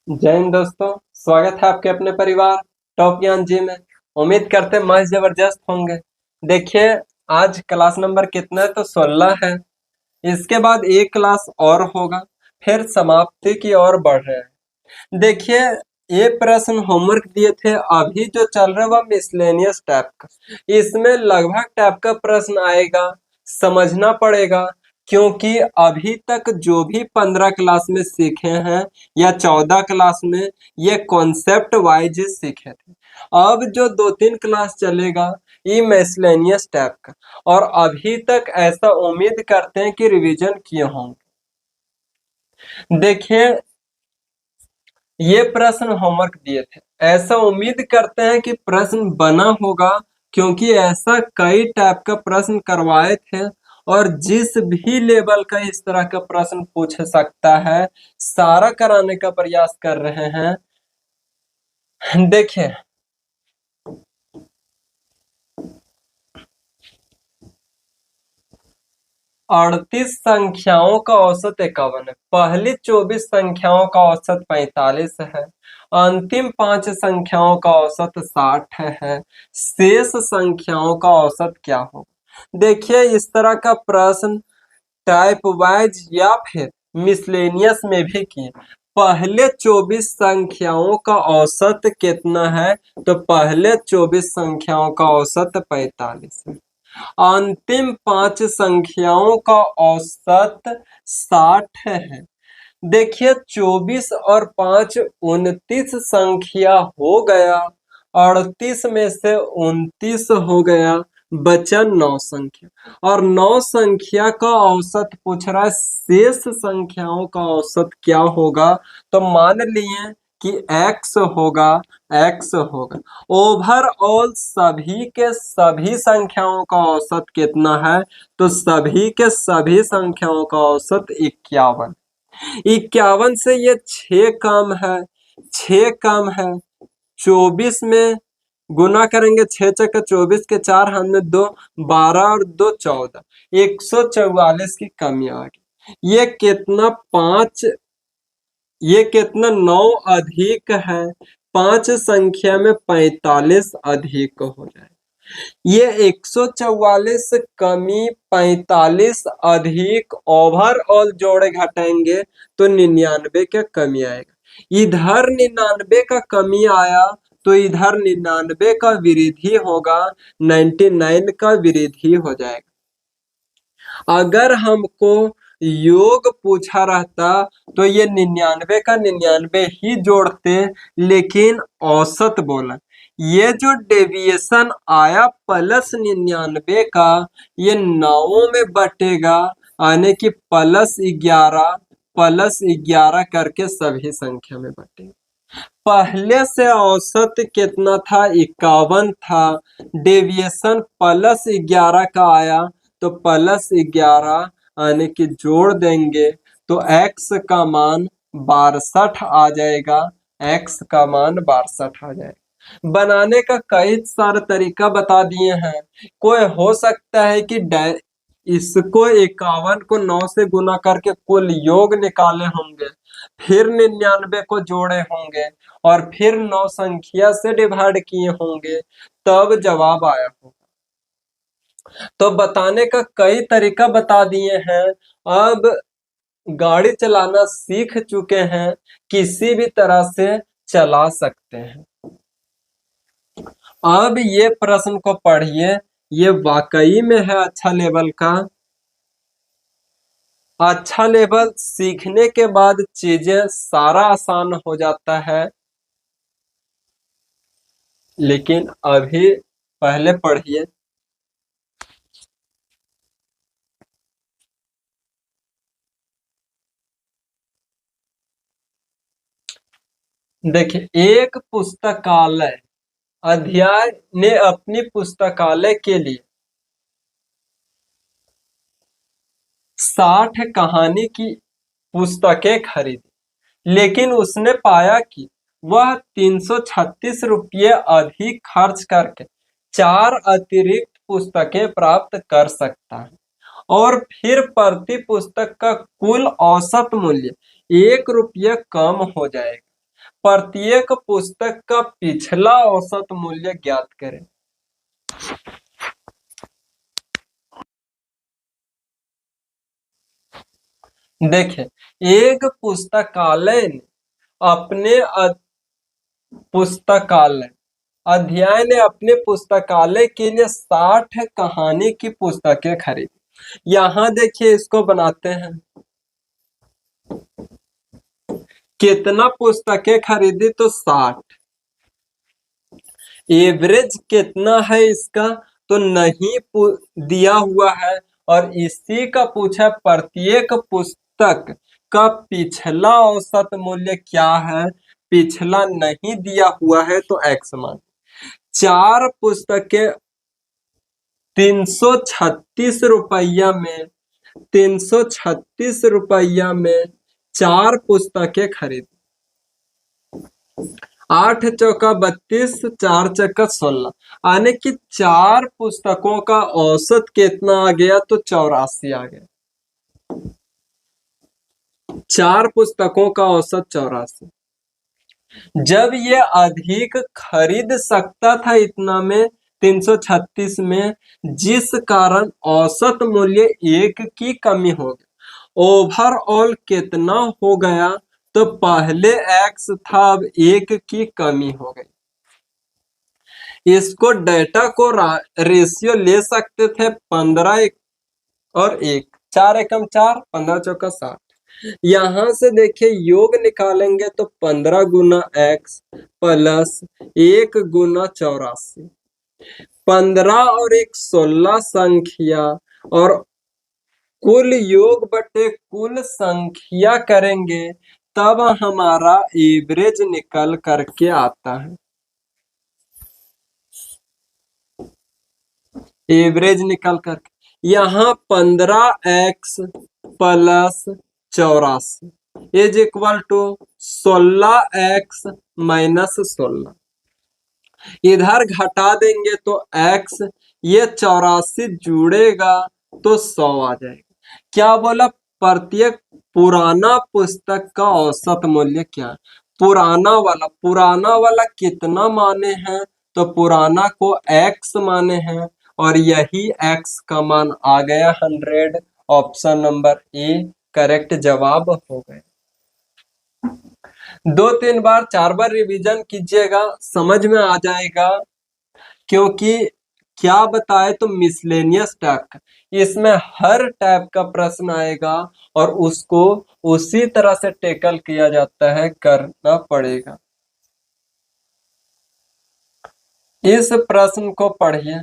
जय हिंद दोस्तों। स्वागत है आपके अपने परिवार टॉप ज्ञान जी में। उम्मीद करते हैं मस्त जबरदस्त होंगे। देखिए, आज क्लास नंबर कितना है? तो 16 है। इसके बाद एक क्लास और होगा, फिर समाप्ति की ओर बढ़ रहे हैं। देखिए, ये प्रश्न होमवर्क दिए थे, अभी जो चल रहा है वह मिसलेनियस टाइप का। इसमें लगभग टाइप का प्रश्न आएगा, समझना पड़ेगा। क्योंकि अभी तक जो भी 15 क्लास में सीखे हैं या 14 क्लास में, ये कॉन्सेप्ट वाइज सीखे थे। अब जो 2-3 क्लास चलेगा ये मिसलेनियस टाइप का, और अभी तक ऐसा उम्मीद करते हैं कि रिवीजन किए होंगे। देखिए, ये प्रश्न होमवर्क दिए थे, ऐसा उम्मीद करते हैं कि प्रश्न बना होगा, क्योंकि ऐसा कई टाइप का प्रश्न करवाए थे। और जिस भी लेवल का इस तरह का प्रश्न पूछ सकता है, सारा कराने का प्रयास कर रहे हैं। देखिए, 38 संख्याओं का औसत 51 है। पहली 24 संख्याओं का औसत 45 है। अंतिम 5 संख्याओं का औसत 60 है। शेष संख्याओं का औसत क्या होगा? देखिए, इस तरह का प्रश्न टाइप वाइज या फिर मिसलेनियस में भी किए। पहले 24 संख्याओं का औसत कितना है? तो पहले 24 संख्याओं का औसत 45 है। अंतिम 5 संख्याओं का औसत 60 है। देखिए, 24 और 5 29 संख्या हो गया। 38 में से 29 हो गया, बचा 9 संख्या। और 9 संख्या का औसत पूछ रहा है, शेष संख्याओं का औसत क्या होगा? तो मान लिए कि x होगा, x होगा। ओवरऑल सभी के सभी संख्याओं का औसत कितना है? तो सभी के सभी संख्याओं का औसत 51। 51 से ये 6 कम है, 6 कम है। 24 में गुना करेंगे, 6 चक्का 24 के 4 हाथ में 2, 12 और 2 14, 144 की कमी आ गई। ये कितना? 5। ये कितना? 9 अधिक है। 5 संख्या में 45 अधिक हो जाए। ये 144 कमी 45 अधिक, ओवरऑल जोड़े घटाएंगे तो 99 का कमी आएगा। इधर 99 का कमी आया तो इधर 99 का वृद्धि होगा, 99 का वृद्धि हो जाएगा। अगर हमको योग पूछा रहता तो ये 99 का 99 ही जोड़ते, लेकिन औसत बोला। ये जो डेविएशन आया प्लस 99 का, ये 9 में बटेगा, यानी कि प्लस 11 करके सभी संख्या में बटेगा। पहले से औसत कितना था? 51 था। डेविएशन +11 का आया तो +11 यानी कि जोड़ देंगे तो x का मान 62 आ जाएगा। x का मान 62 आ जाएगा। बनाने का कई सारे तरीका बता दिए हैं। कोई हो सकता है कि इसको 51 को 9 से गुना करके कुल योग निकाले होंगे, फिर 99 को जोड़े होंगे, और फिर 9 संख्या से डिवाइड किए होंगे, तब जवाब आया होगा। तो बताने का कई तरीका बता दिए हैं। अब गाड़ी चलाना सीख चुके हैं, किसी भी तरह से चला सकते हैं। अब ये प्रश्न को पढ़िए, ये वाकई में है अच्छा लेवल का। अच्छा लेवल सीखने के बाद चीजें सारा आसान हो जाता है। लेकिन अभी पहले पढ़िए। देखिए, एक पुस्तकालय अध्याय ने अपनी पुस्तकालय के लिए 60 कहानी की पुस्तकें खरीदी, लेकिन उसने पाया कि वह 336 रुपये अधिक खर्च करके 4 अतिरिक्त पुस्तकें प्राप्त कर सकता है, और फिर प्रति पुस्तक का कुल औसत मूल्य 1 रुपये कम हो जाएगा। प्रत्येक पुस्तक का पिछला औसत मूल्य ज्ञात करें। देखें, एक पुस्तकालय ने अपने पुस्तकालय अध्याय ने अपने पुस्तकालय के लिए 60 कहानी की पुस्तकें खरीदी। यहाँ देखिए, इसको बनाते हैं। कितना पुस्तकें खरीदी? तो 60। एवरेज कितना है इसका? तो नहीं दिया हुआ है, और इसी का पूछा प्रत्येक पुस्तक का पिछला औसत मूल्य क्या है। पिछला नहीं दिया हुआ है तो एक्स मान। 4 पुस्तकें 336 रुपया में 336 रुपया में 4 पुस्तकें खरीदी। 8 चौका 32, 4 चौका 16, यानी कि 4 पुस्तकों का औसत कितना आ गया? तो 84 आ गया। 4 पुस्तकों का औसत 84। जब ये अधिक खरीद सकता था इतना में 336 में, जिस कारण औसत मूल्य 1 की कमी हो गई। ओवरऑल कितना हो गया? तो पहले x था, अब 1 की कमी हो गई। इसको डेटा को रेशियो ले सकते थे 15 और 1, 4 एकम 4, 15 चौका 60। यहां से देखिए योग निकालेंगे तो 15 गुना x प्लस 1 गुना 84। 15 और 1 16 संख्या, और कुल योग बटे कुल संख्या करेंगे तब हमारा एवरेज निकल करके आता है। एवरेज निकल करके यहाँ 15x plus 84 is equal to 16x minus 16। इधर घटा देंगे तो x, ये 84 जुड़ेगा तो 100 आ जाएगा। क्या बोला? प्रत्येक पुराना पुस्तक का औसत मूल्य क्या है? पुराना वाला कितना माने हैं? तो पुराना को x माने हैं, और यही x का मान आ गया 100। ऑप्शन नंबर ए करेक्ट जवाब हो गया। 2-3 बार 4 बार रिवीजन कीजिएगा, समझ में आ जाएगा। क्योंकि क्या बताए तो मिसलेनियस टाइप का, इसमें हर टाइप का प्रश्न आएगा और उसको उसी तरह से टेकल किया जाता है, करना पड़ेगा। इस प्रश्न को पढ़िए।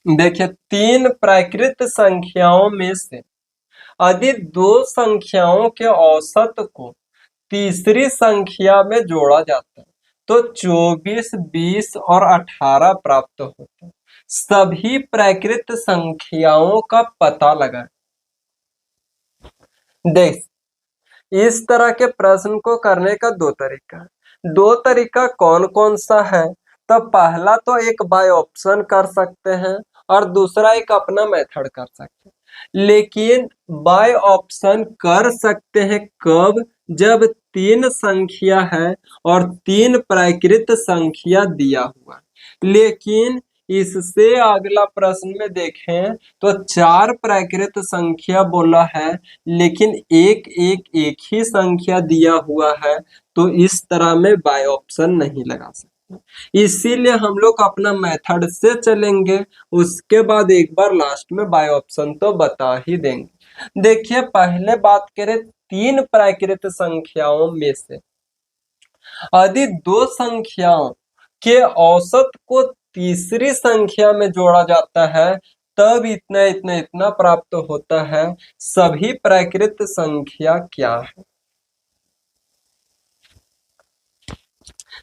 देखिए, 3 प्राकृत संख्याओं में से यदि 2 संख्याओं के औसत को तीसरी संख्या में जोड़ा जाता है तो 24, 20 और 18 प्राप्त होता है। सभी प्राकृत संख्याओं का पता लगाएं। देख, इस तरह के प्रश्न को करने का 2 तरीका है। 2 तरीका कौन कौन सा है? तो पहला तो एक बाय ऑप्शन कर सकते हैं, और दूसरा एक अपना मेथड कर सकते हैं। लेकिन बाय ऑप्शन कर सकते हैं कब? जब 3 संख्या है और 3 प्राकृत संख्या दिया हुआ है। लेकिन इससे अगला प्रश्न में देखें तो 4 प्राकृत संख्या बोला है, लेकिन एक ही संख्या दिया हुआ है, तो इस तरह में बाय ऑप्शन नहीं लगा सकते। इसीलिए हम लोग अपना मेथड से चलेंगे, उसके बाद एक बार लास्ट में बाय ऑप्शन तो बता ही देंगे। देखिए, पहले बात करें 3 प्राकृत संख्याओं में से यदि 2 संख्याओं के औसत को तीसरी संख्या में जोड़ा जाता है तब इतना इतना इतना प्राप्त होता है। सभी प्राकृत संख्या क्या है?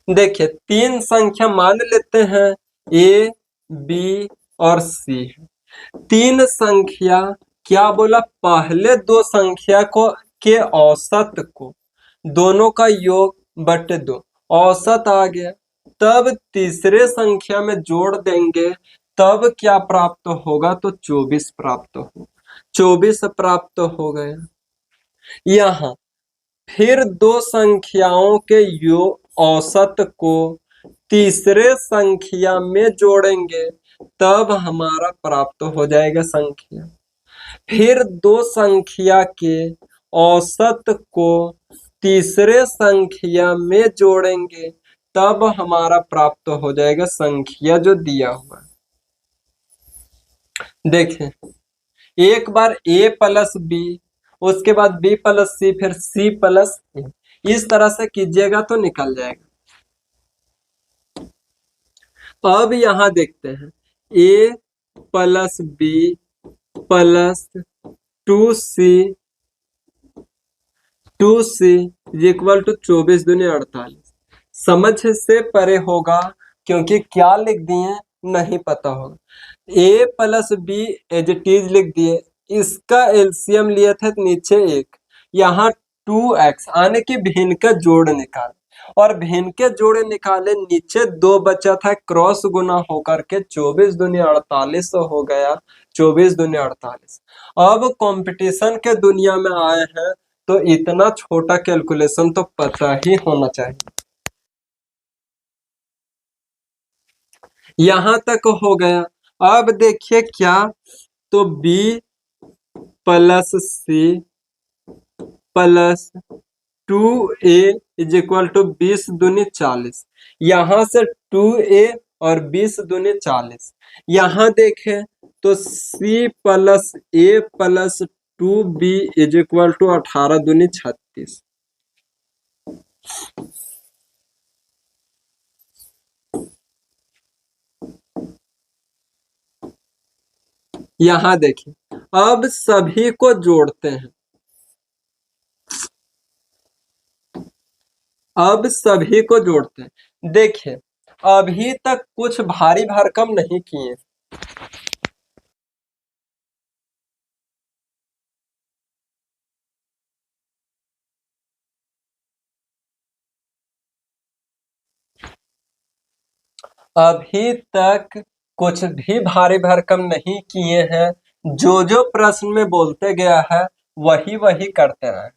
देखिए, तीन संख्या मान लेते हैं, ए, बी और सी। तीन संख्या क्या बोला? पहले दो संख्या को के औसत को, दोनों का योग बटे दो, औसत आ गया। तब तीसरे संख्या में जोड़ देंगे, तब क्या प्राप्त होगा? तो 24 प्राप्त हो, 24 प्राप्त हो गया। यहाँ फिर दो संख्याओं के योग औसत को तीसरे संख्या में जोड़ेंगे, तब हमारा प्राप्त हो जाएगा संख्या। फिर दो संख्या के औसत को तीसरे संख्या में जोड़ेंगे, तब हमारा प्राप्त हो जाएगा संख्या जो दिया हुआ है। देखें, एक बार a प्लस बी, उसके बाद b प्लस सी, फिर c प्लस ए, इस तरह से कीजिएगा तो निकल जाएगा। अब यहां देखते हैं, a plus B plus 2c equal to 24 दूनी 48। समझ से परे होगा, क्योंकि क्या लिख दिए नहीं पता होगा। a plus B as it is लिख दिए, इसका एलसीएम लिए थे नीचे एक, यहाँ 2x आने की भिन्न का जोड़ निकाले, और भिन्न के जोड़े निकाले, नीचे दो बचा था, क्रॉस गुना होकर के 24 दूनी 48 हो गया। 24 दूनी 48। अब कंपटीशन के दुनिया में आए हैं तो इतना छोटा कैलकुलेशन तो पता ही होना चाहिए। यहां तक हो गया। अब देखिए क्या, तो b plus C plus 2a is equal to 20 दूनी 40। यहां से 2a और 20 दूनी 40। यहां देखें तो c plus a plus 2b is equal to 18 दूनी 36। यहां देखिए, अब सभी को जोड़ते हैं। अब सभी को जोड़ते हैं। देखिए, अभी तक कुछ भारी भरकम नहीं किए। अभी तक कुछ भी भारी भरकम नहीं किए हैं। जो जो प्रश्न में बोलते गया है वही वही करते रहे।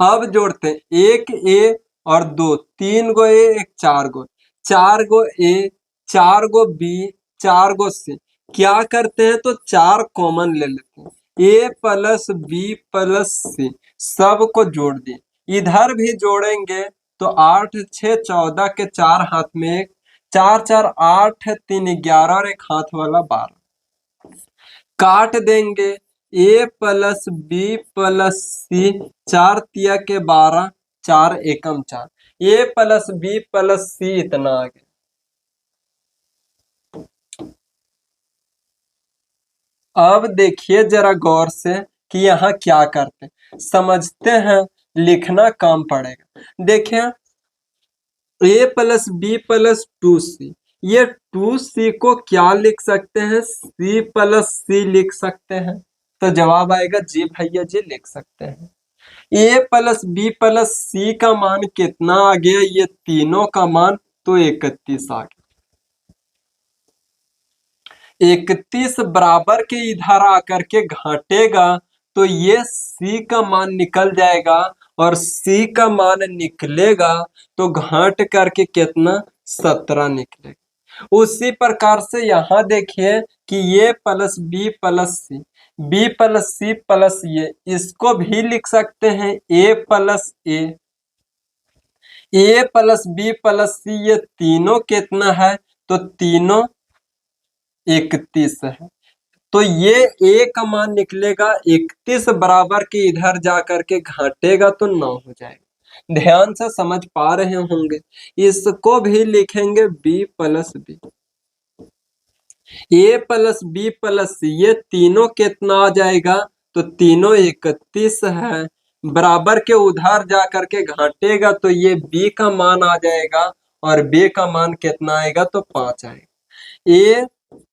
अब जोड़ते हैं, एक ए और दो, तीन गो ए, एक चार गो, चार गो ए, चार गो बी, चार गो सी। क्या करते हैं तो चार कॉमन ले लेते हैं, ए प्लस बी प्लस सी, सबको जोड़ दिए। इधर भी जोड़ेंगे तो 8 6 14 के चार हाथ में एक, चार चार 8, 3 11 और एक हाथ वाला 12। काट देंगे, ए प्लस बी प्लस सी, चार तिया के 12, चार एकम 4, ए प्लस बी प्लस सी इतना आ गया। अब देखिए जरा गौर से कि यहाँ क्या करते हैं, समझते हैं, लिखना काम पड़ेगा। देखिए, A plus B plus 2c, ये 2c को क्या लिख सकते हैं? c प्लस सी लिख सकते हैं। तो जवाब आएगा जी भैया जी, लिख सकते हैं। ए प्लस बी प्लस सी का मान कितना आ गया? ये तीनों का मान तो 31 आ गया। 31 बराबर के इधर आकर के घाटेगा तो ये सी का मान निकल जाएगा, और सी का मान निकलेगा तो घाट करके कितना? 17 निकलेगा। उसी प्रकार से यहाँ देखिए कि ये प्लस बी प्लस सी, बी प्लस सी प्लस ये, इसको भी लिख सकते हैं A plus A plus B plus सी, ये तीनों कितना है? तो तीनों 31 है। तो ये ए का मान निकलेगा 31 बराबर के इधर जाकर के घाटेगा तो 9 हो जाएगा। ध्यान से समझ पा रहे होंगे। इसको भी लिखेंगे बी प्लस बी। ए प्लस बी प्लस सी, ये तीनों कितना आ जाएगा? तो तीनों 31 है। बराबर के उधर जा करके घटेगा तो ये बी का मान आ जाएगा, और बी का मान कितना आएगा? तो 5 आएगा। ए,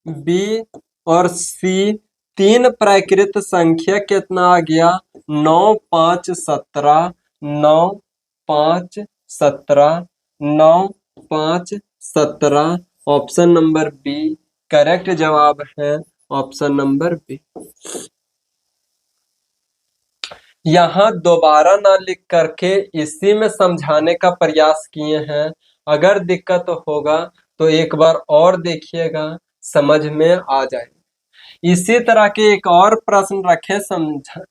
बी और सी तीन प्राकृत संख्या कितना आ गया? 9 5 17, 9 5 17, 9 5 17। ऑप्शन नंबर बी करेक्ट जवाब है, ऑप्शन नंबर बी। यहाँ दोबारा ना लिख करके इसी में समझाने का प्रयास किए हैं। अगर दिक्कत होगा तो एक बार और देखिएगा, समझ में आ जाए। इसी तरह के एक और प्रश्न रखे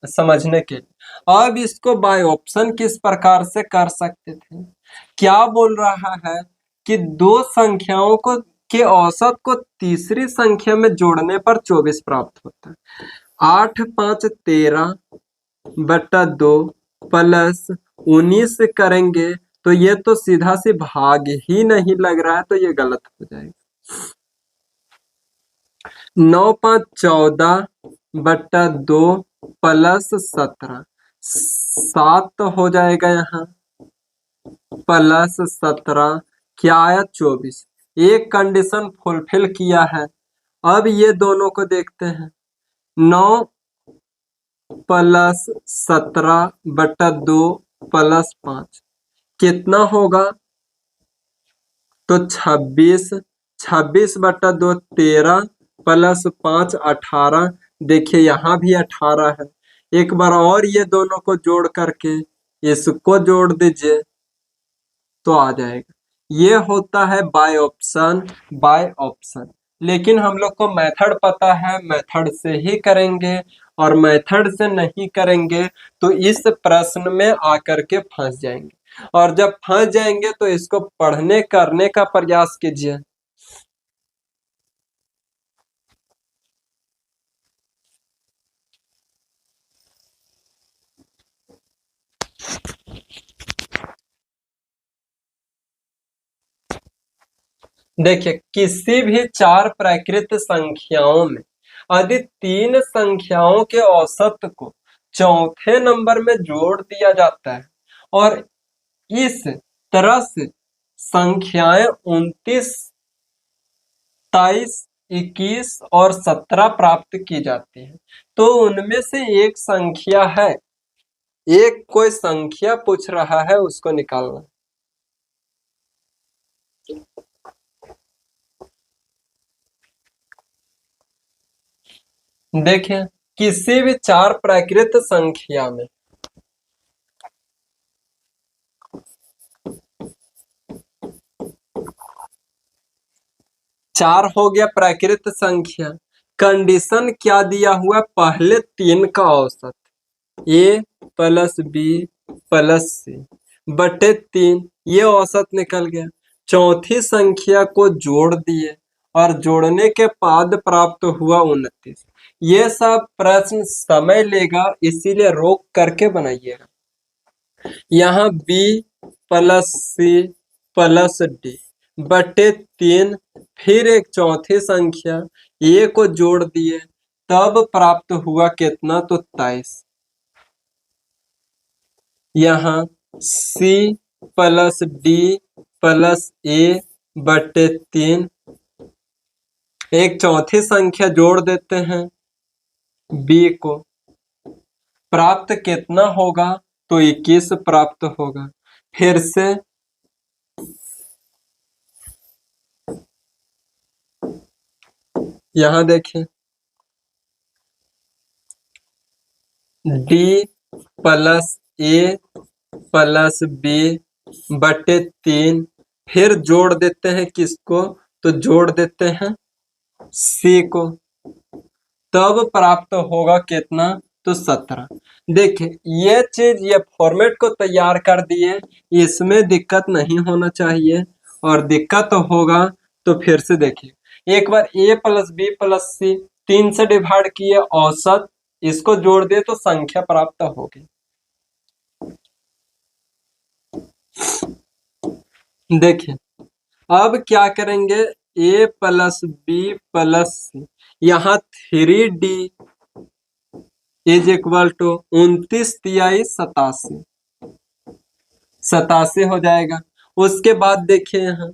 समझने के लिए। अब इसको बाय ऑप्शन किस प्रकार से कर सकते थे? क्या बोल रहा है कि दो संख्याओं को के औसत को तीसरी संख्या में जोड़ने पर 24 प्राप्त होता है। 8 5 13 बटा 2 प्लस 19 करेंगे तो ये तो सीधा सी भाग ही नहीं लग रहा है, तो ये गलत हो जाएगा। 9 5 14 बटा 2 प्लस 17, 7 तो हो जाएगा यहाँ, प्लस 17 क्या आया? 24। एक कंडीशन फुलफिल किया है। अब ये दोनों को देखते हैं। 9 प्लस 17 बटा 2 प्लस 5 कितना होगा? तो 26, 26 बटा 2 13 प्लस 5 18। देखिए यहाँ भी 18 है। एक बार और ये दोनों को जोड़ करके इसको जोड़ दीजिए तो आ जाएगा। ये होता है बाय ऑप्शन, बाय ऑप्शन। लेकिन हम लोग को मेथड पता है, मेथड से ही करेंगे, और मेथड से नहीं करेंगे तो इस प्रश्न में आकर के फंस जाएंगे। और जब फंस जाएंगे तो इसको पढ़ने करने का प्रयास कीजिए। देखिए, किसी भी चार प्राकृत संख्याओं में यदि तीन संख्याओं के औसत को चौथे नंबर में जोड़ दिया जाता है और इस तरह से संख्याएं 29, 23, 21 और 17 प्राप्त की जाती है, तो उनमें से एक संख्या है, एक कोई संख्या पूछ रहा है, उसको निकालना। देखिए, किसी भी चार प्राकृत संख्या में चार हो गया प्राकृत संख्या। कंडीशन क्या दिया हुआ? पहले तीन का औसत ए प्लस बी प्लस सी बटे 3, ये औसत निकल गया। चौथी संख्या को जोड़ दिए और जोड़ने के बाद प्राप्त हुआ 29। ये सब प्रश्न समय लेगा, इसीलिए रोक करके बनाइएगा। यहाँ B plus C plus D बटे 3, फिर एक चौथी संख्या ए को जोड़ दिए, तब प्राप्त हुआ कितना? तो 23। यहाँ सी प्लस डी प्लस ए बटे 3, एक चौथी संख्या जोड़ देते हैं बी को, प्राप्त कितना होगा? तो 21 प्राप्त होगा। फिर से यहाँ देखें, D plus A plus B बटे 3, फिर जोड़ देते हैं किसको? तो जोड़ देते हैं सी को, तब प्राप्त होगा कितना? तो 17। देखिए, ये चीज, ये फॉर्मेट को तैयार कर दिए, इसमें दिक्कत नहीं होना चाहिए, और दिक्कत होगा तो फिर से देखिए। एक बार ए प्लस बी प्लस सी 3 से डिवाइड किए, औसत इसको जोड़ दिए तो संख्या प्राप्त होगी। देखिए, अब क्या करेंगे? ए प्लस बी प्लस सी, यहाँ 3D इज इक्वल टू 29 तिहाई 87, 87 हो जाएगा। उसके बाद देखिए यहाँ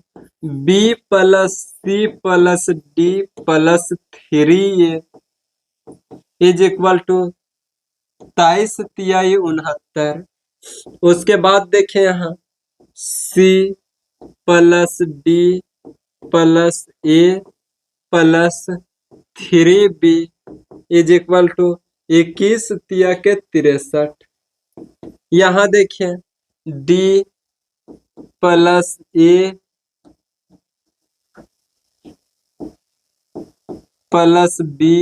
B plus C plus D plus 3A is equal to 23 तिहाई 69। उसके बाद देखें यहाँ C plus D plus A plus 3B is equal to 21 तिया के 63। यहाँ देखिए D plus A plus B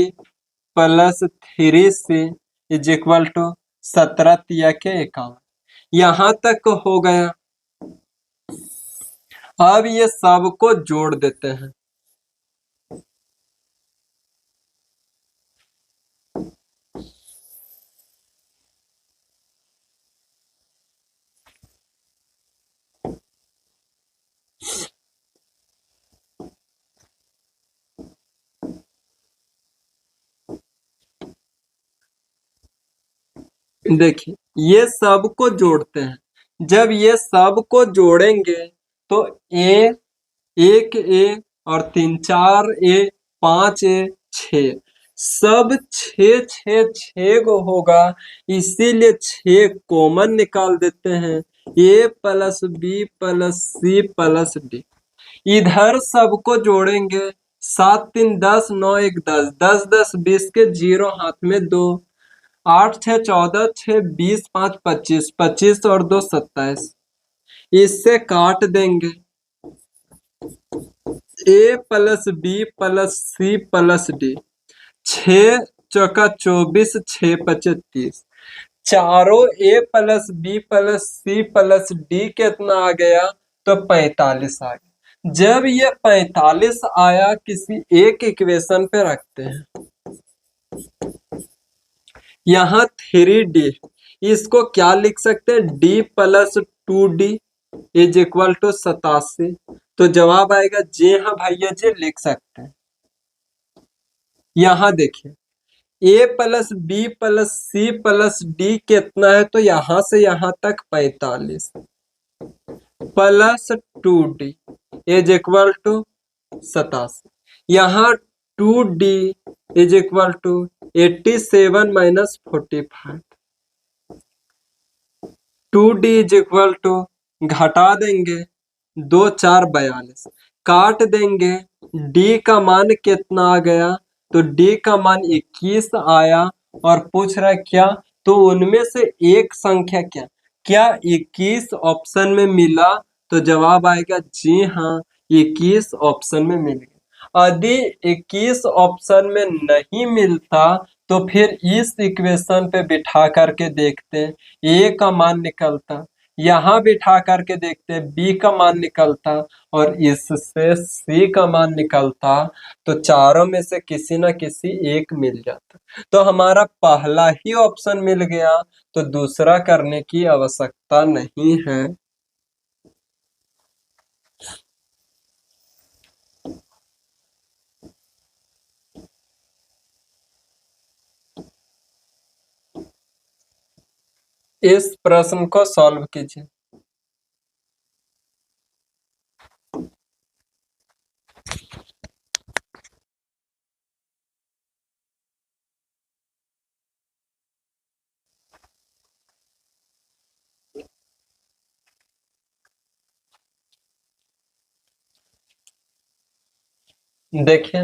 plus 3C is equal to 17 तिया के 51। यहाँ तक हो गया। अब ये सबको जोड़ देते हैं। देखिए ये सबको जोड़ते हैं। जब ये सबको जोड़ेंगे तो ए, 1A और 3 4A 5A 6, सब 6 को होगा, इसीलिए 6 कॉमन निकाल देते हैं। A plus B plus C plus D, इधर सबको जोड़ेंगे 7 3 10 9 1 10, 10 10 20 के 0 हाथ में 2, 8 6 14 6 20 5 25, 25 और 2 27, इससे काट देंगे। A plus B plus C plus D, 6 × 24 6 × 25, चारों A plus B plus C plus D कितना आ गया तो 45 आ गया। जब ये 45 आया किसी एक इक्वेशन पे रखते हैं। यहाँ 3D, इसको क्या लिख सकते हैं, D plus 2D is equal to 87। तो जवाब आएगा जी हाँ भैया जी, लिख सकते हैं। यहाँ देखिए A plus B plus C plus D कितना है तो यहाँ से यहाँ तक 45 plus 2D is equal to 87। यहाँ 2D is equal to 87 minus 45, 2D is equal to, घटा देंगे 2 4 42, काट देंगे। D का मान कितना आ गया तो D का मान 21 आया। और पूछ रहा है क्या, तो उनमें से एक संख्या क्या, क्या 21 ऑप्शन में मिला तो जवाब आएगा जी हाँ 21 ऑप्शन में मिल गया। यदि 21 ऑप्शन में नहीं मिलता तो फिर इस इक्वेशन पे बिठा करके देखते, ए का मान निकलता, यहाँ बिठा करके देखते बी का मान निकलता और इससे सी का मान निकलता, तो चारों में से किसी ना किसी एक मिल जाता। तो हमारा पहला ही ऑप्शन मिल गया तो दूसरा करने की आवश्यकता नहीं है। इस प्रश्न को सॉल्व कीजिए। देखिए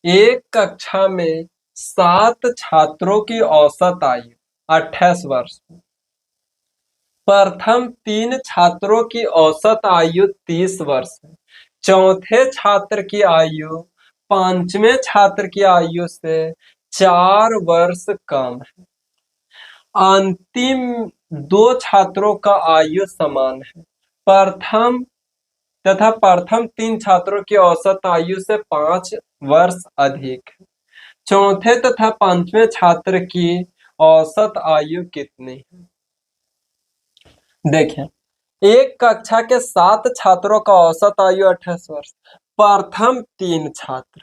एक कक्षा में 7 छात्रों की औसत आयु 28 वर्ष, प्रथम 3 छात्रों की औसत आयु 30 वर्ष है, चौथे छात्र की आयु पांचवें छात्र की आयु से 4 वर्ष कम है, अंतिम 2 छात्रों का आयु समान है, प्रथम 3 छात्रों की औसत आयु से 5 वर्ष अधिक है, चौथे तथा पांचवें छात्र की औसत आयु कितनी है। देखें एक कक्षा के 7 छात्रों का औसत आयु 28 वर्ष, प्रथम 3 छात्र,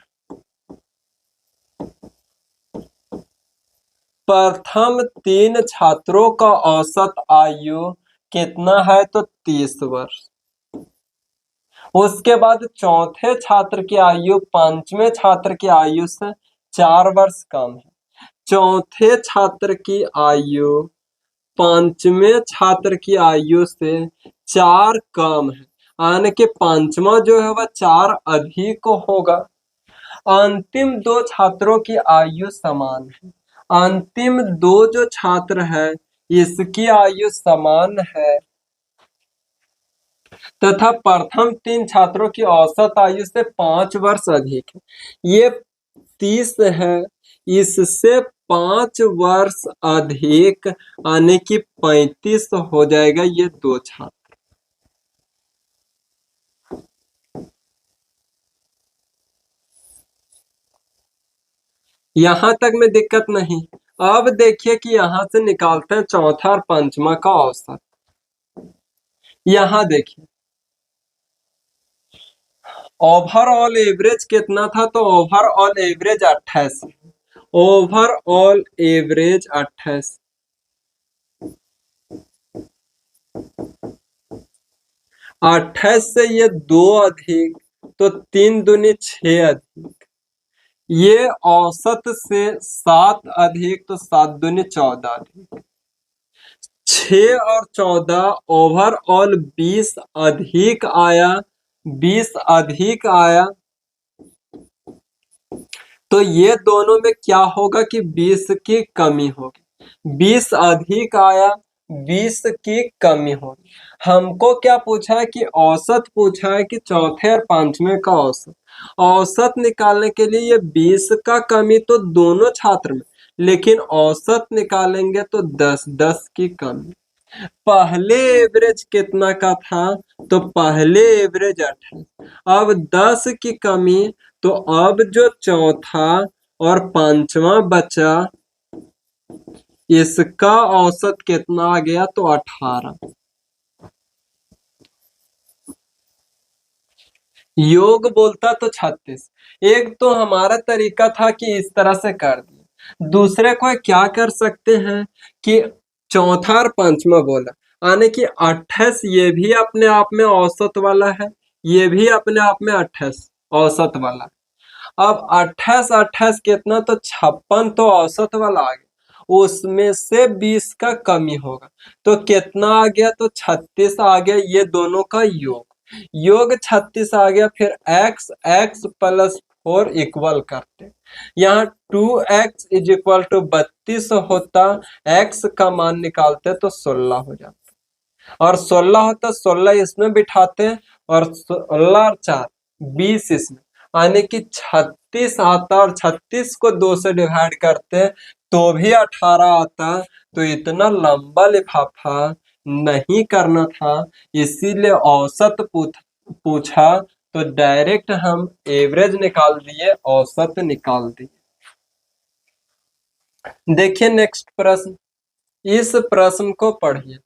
प्रथम 3 छात्रों का औसत आयु कितना है? तो 30 वर्ष। उसके बाद चौथे छात्र की आयु पांचवें छात्र की आयु से 4 वर्ष कम है। चौथे छात्र की आयु पांचवें छात्र की आयु से 4 कम है, यानी कि पांचवा जो है वह 4 अधिक होगा। अंतिम 2 छात्रों की आयु समान है। अंतिम 2 जो छात्र है इसकी आयु समान है तथा प्रथम 3 छात्रों की औसत आयु से 5 वर्ष अधिक है। ये 30 है, इससे 5 वर्ष अधिक यानी कि 35 हो जाएगा ये 2 छात्र। यहां तक में दिक्कत नहीं। अब देखिए कि यहां से निकालते हैं चौथा और पंचमा का औसत। यहां देखिए ओवरऑल एवरेज कितना था? तो ओवरऑल एवरेज 28। Overall average 28। 28 से ये 2 अधिक, तो 3 दूनी 6 अधिक। ये औसत से 7 अधिक, तो 7 दूनी 14 अधिक। 6 और 14 ओवरऑल 20 अधिक आया। 20 अधिक आया तो ये दोनों में क्या होगा कि 20 की कमी होगी। 20 अधिक आया, 20 की कमी होगी। हमको क्या पूछा है कि औसत पूछा है कि चौथे और पांचवें का औसत। औसत निकालने के लिए ये 20 का कमी तो दोनों छात्र में, लेकिन औसत निकालेंगे तो 10 की कमी। पहले एवरेज कितना का था? तो पहले एवरेज 28। अब 10 की कमी, तो अब जो चौथा और पांचवा बचा इसका औसत कितना आ गया? तो 18। योग बोलता तो 36। एक तो हमारा तरीका था कि इस तरह से कर दिया। दूसरे को क्या कर सकते हैं कि चौथा और पांचवा बोला, यानी कि 28 ये भी अपने आप में औसत वाला है, ये भी अपने आप में 28 औसत वाला। अब 28 28 कितना? तो 56 तो औसत वाला आ गया, उसमें से 20 का कमी होगा तो कितना आ गया? तो 36 आ गया। ये दोनों का योग, योग 36 आ गया। फिर x x प्लस 4 इक्वल करते, यहाँ 2x इज इक्वल टू 32 होता, x का मान निकालते तो 16 हो जाता, और 16 होता 16 इसमें बिठाते हैं, और 16 और 4 20 इसमें, यानी कि 36 आता, और 36 को 2 से डिवाइड करते तो भी 18 आता। तो इतना लंबा लिफाफा नहीं करना था, इसीलिए औसत पूछा तो डायरेक्ट हम एवरेज निकाल दिए, औसत निकाल दिए। देखिए नेक्स्ट प्रश्न, इस प्रश्न को पढ़िए।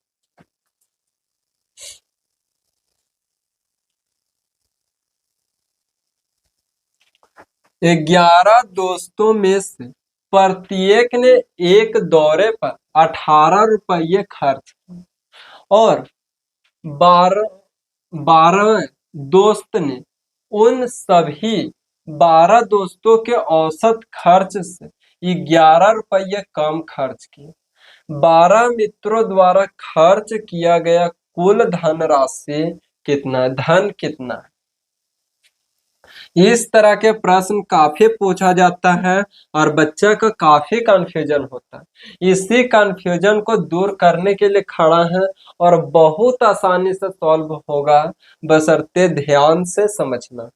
11 दोस्तों में से प्रत्येक ने एक दौरे पर 18 रुपये खर्च किए, और 12वें दोस्त ने उन सभी 12 दोस्तों के औसत खर्च से 11 रुपये कम खर्च किए। 12 मित्रों द्वारा खर्च किया गया कुल धनराशि कितना? धन कितना है? इस तरह के प्रश्न काफी पूछा जाता है और बच्चा का काफी कंफ्यूजन होता है। इसी कंफ्यूजन को दूर करने के लिए खड़ा है और बहुत आसानी से सॉल्व होगा, बशर्ते ध्यान से समझना।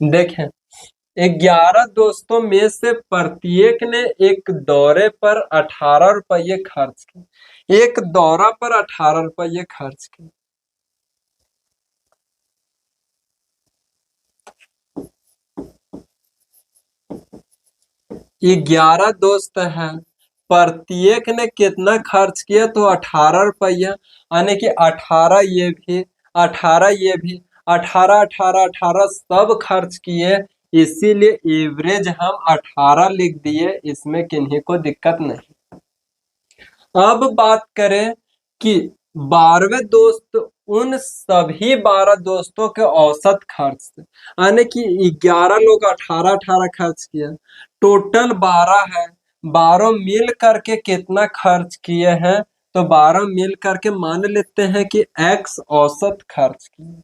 देखें, 11 दोस्तों में से प्रत्येक ने एक दौरे पर 18 रुपये खर्च किए। एक दौरा पर 18 रुपये खर्च किए। 11 दोस्त हैं, प्रत्येक ने कितना खर्च किया? तो 18 रुपया, यानी कि 18 ये भी, 18 ये भी, 18 18 18 सब खर्च किए, इसीलिए एवरेज हम 18 लिख दिए, इसमें किन्हीं को दिक्कत नहीं। अब बात करें कि 12वें दोस्त, उन सभी 12 दोस्तों के औसत खर्च से, यानी कि 11 लोग 18 18 खर्च किया, टोटल 12 है, 12 मिल करके कितना खर्च किए हैं? तो 12 मिल करके मान लेते हैं कि एक्स औसत खर्च किए।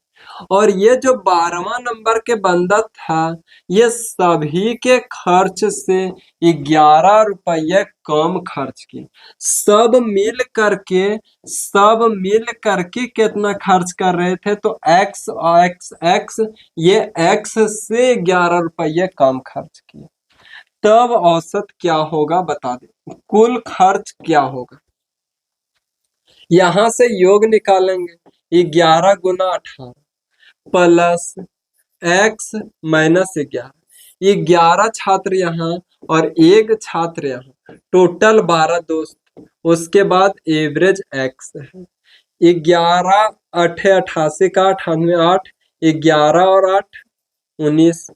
और ये जो 12वां नंबर के बंदा था, ये सभी के खर्च से 11 रुपये कम खर्च किए। सब मिल करके कितना खर्च कर रहे थे? तो एक्स एक्स एक्स, ये एक्स से 11 रुपये कम खर्च किए। तब औसत क्या होगा बता दे, कुल खर्च क्या होगा? यहां से योग निकालेंगे, 11 × 18 प्लस एक्स माइनस 11, 11 छात्र यहाँ और एक छात्र यहाँ, टोटल 12 दोस्त, उसके बाद एवरेज एक्स है। 11 8 88 का 98 8, 11 और 8 19,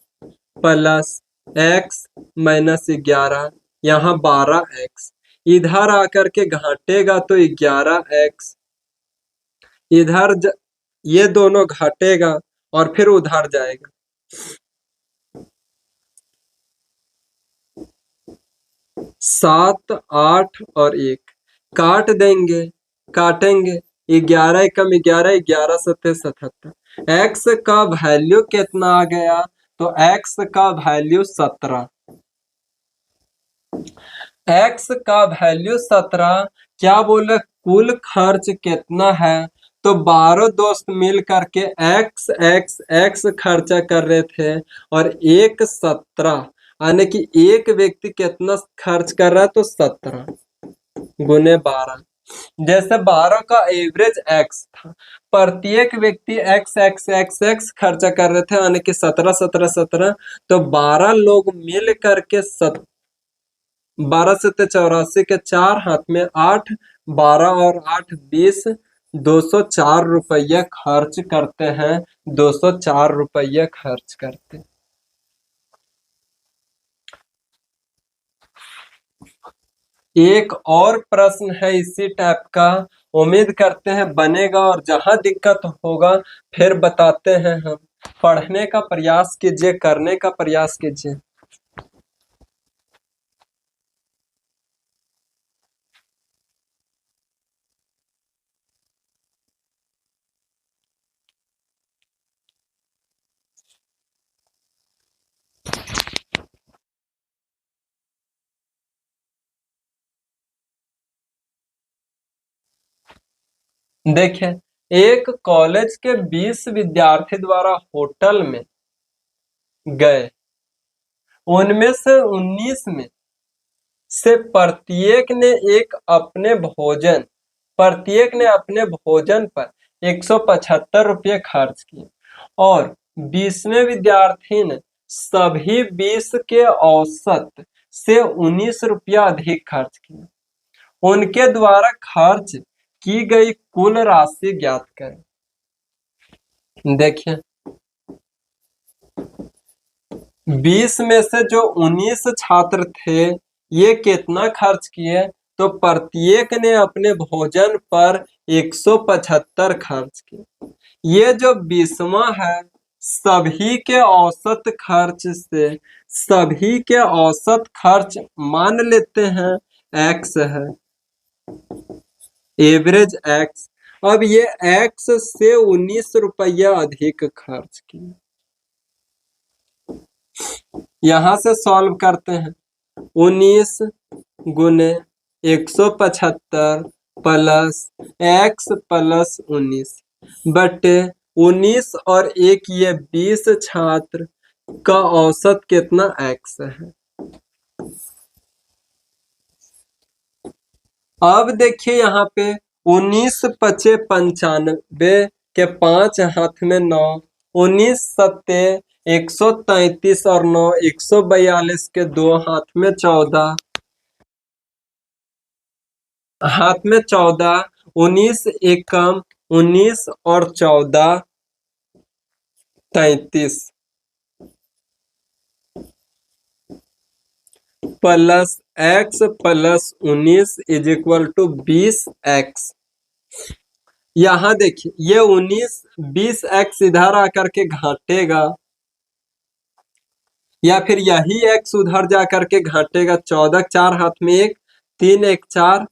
प्लस एक्स माइनस 11, यहाँ 12x, इधर आकर के घटेगा तो 11x, इधर ये दोनों घटेगा और फिर उधर जाएगा। 7 8 और 1 काट देंगे, काटेंगे, 11 एकम 11, 11 सत्ते 77, एक्स का वैल्यू कितना आ गया? तो एक्स का वैल्यू 17, एक्स का वैल्यू 17। क्या बोले, कुल खर्च कितना है? तो 12 दोस्त मिल करके एक्स एक्स एक्स खर्चा कर रहे थे, और एक 17, यानी कि एक व्यक्ति कितना खर्च कर रहा है? तो 17 गुने 12, जैसे 12 का एवरेज एक्स था, प्रत्येक व्यक्ति एक्स एक्स एक्स एक्स खर्चा कर रहे थे, यानी कि 17 17 17, तो 12 लोग मिल करके 12 सत्ते 84 के 4 हाथ में 8, 12 और 8 20, 204 रुपये खर्च करते हैं, 204 रुपये खर्च करते। एक और प्रश्न है इसी टाइप का, उम्मीद करते हैं बनेगा, और जहां दिक्कत होगा फिर बताते हैं हम। पढ़ने का प्रयास कीजिए, करने का प्रयास कीजिए। देखें, एक कॉलेज के 20 विद्यार्थी द्वारा होटल में गए, उनमें से 19 में से प्रत्येक ने अपने भोजन पर 175 रुपये खर्च किए, और 20वें विद्यार्थी ने सभी 20 के औसत से 19 रुपया अधिक खर्च किया। उनके द्वारा खर्च की गई कुल राशि ज्ञात करें। देखिए, 20 में से जो 19 छात्र थे, ये कितना खर्च किए? तो प्रत्येक ने अपने भोजन पर 175 खर्च किए। ये जो 20वां है, सभी के औसत खर्च मान लेते हैं एक्स है, एवरेज एक्स। अब ये एक्स से 19 रुपया अधिक खर्च किए, यहां से सॉल्व करते हैं। 19 गुने 175 प्लस एक्स प्लस 19 बटे 19 और एक ये 20 छात्र का औसत कितना एक्स है। अब देखिए यहाँ पे 19 × 5 = 95 के 5 हाथ में 9, 19 सत्ते 133 और 9 142 के दो हाथ में 14, हाथ में 14, 19 एकम 19 और 14 33 plus x plus 19 is equal to 20x। यहां देखिए ये 19 20x इधर आकर के घाटेगा या फिर यही x उधर जा करके घाटेगा। 14 4 हाथ में 1, 3 1 4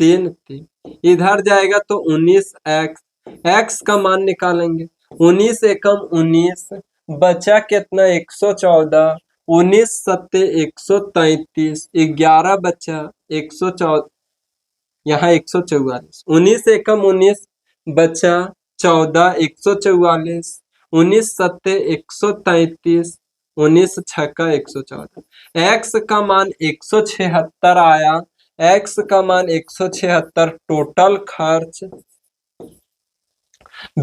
3 3 इधर जाएगा तो 19x, x का मान निकालेंगे। 19 एकम 19 बचा कितना 114, 19 सत्ते 133, 11 बचा 114, यहाँ 144, 19 एकम 19 बचा 14 144, 19 सत्ते 133, 19 छक्का 114। x का मान 176 आया, x का मान 176। टोटल खर्च